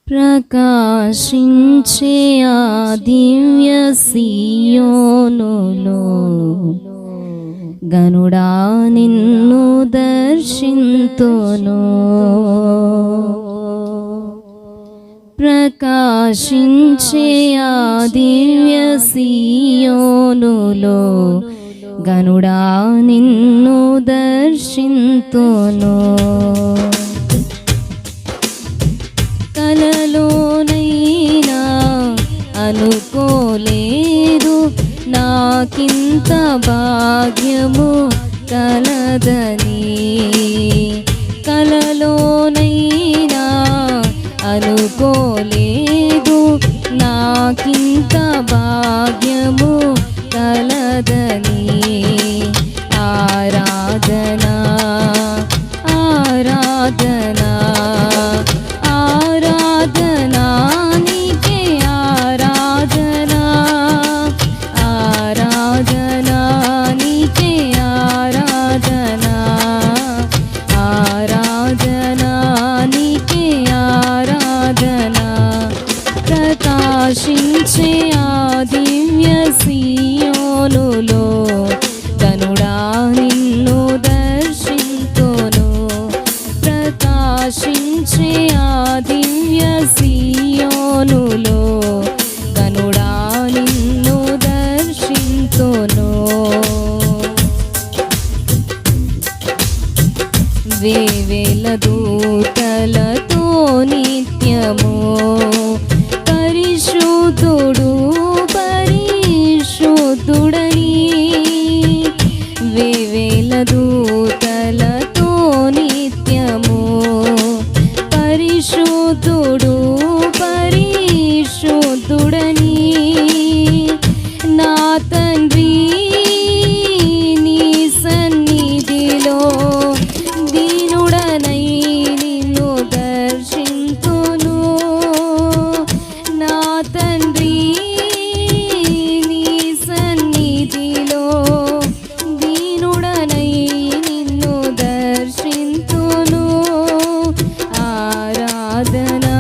ప్రకాశించే ఆ దివ్య సీయోనులో గనుడా నిన్ను దర్శింతును. ప్రకాశించే ఆ దివ్య సీయోనులో గనుడా నిన్ను దర్శింతును. కలలోనైనా అనుకోలేదు నాకింత భాగ్యము కలదని. కలలోనైనా అనుకోలేదు నాకింత భాగ్యము కలదని. ఆరాధనా ఆరాధనా ఆరాధనా నీకే ఆరాధనా. ఆరాధనా నీకే ఆరాధనా. ఆరాధనా నీకే ఆరాధనా. ప్రకాశించే ఆ దివ్య సీయోనులో గనుడా నిన్ను దర్శింతును. ప్రకాశించే ఆ దివ్య సీయోనులో గనుడా నిన్ను దర్శింతును. వేవేల దూతలతో నిత్యము పరిశుద్ధుడు పరిశుద్ధుడని. వేవేల దూతలతో నిత్యము పరిశుద్ధుడు పరిశుద్ధుడని. నా తండ్రి నీ సన్నిధిలో దీనుడనై నిన్ను దర్శింతును. నా తండ్రి నీ సన్నిధిలో దీనుడనై నిన్ను దర్శింతును. ఆరాధనా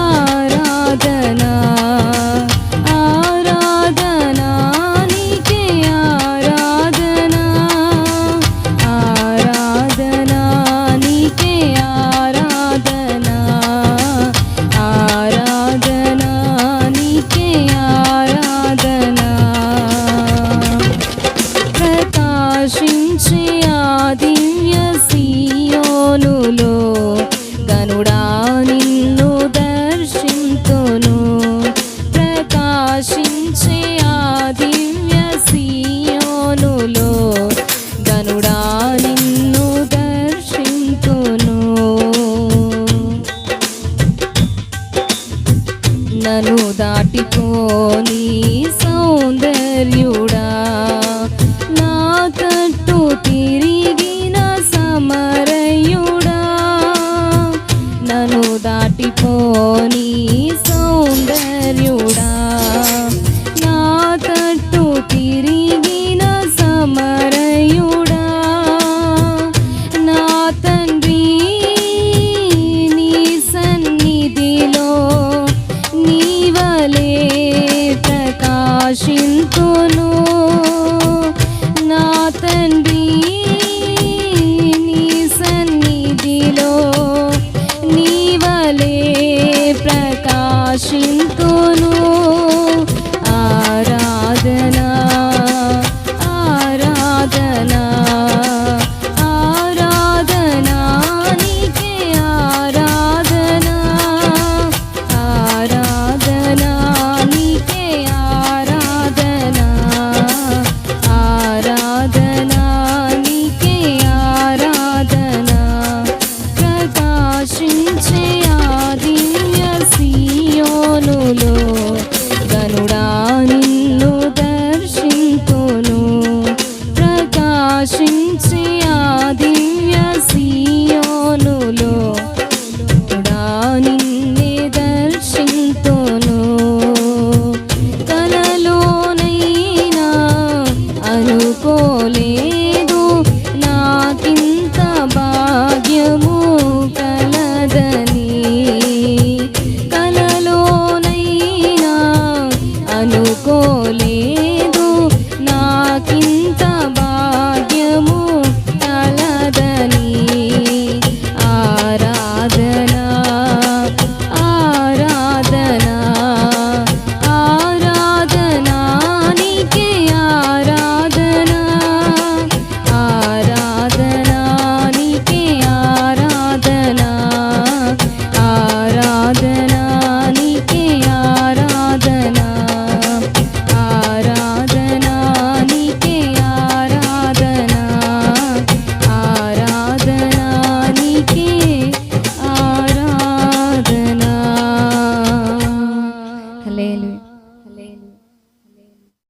ఆరాధనా ఆరాధనా నీకే ఆరాధనా. ఆరాధనా నీకే ఆరాధనా. ఆరాధనా నీకే ఆరాధనా. ప్రకాశించే ఆ దివ్య సీయోనులో గనుడా నిన్ను దర్శింతును. ప్రకాశించే ఆ దివ్య సీయోనులో గనుడా నిన్ను దర్శింతును. నన్ను దాటిపోని సౌందర్యుడా నా తట్టు తిరిగిన సమరయుడా. నన్ను దాటిపోని సౌందర్యుడా నా తట్టు తిరిగిన సమరయుడా. నా తండ్రి నీ సన్నిధిలో నీవలే ప్రకాశింతును. నా తండ్రి నీ సన్నిధిలో నీవలే ప్రకాశింతును.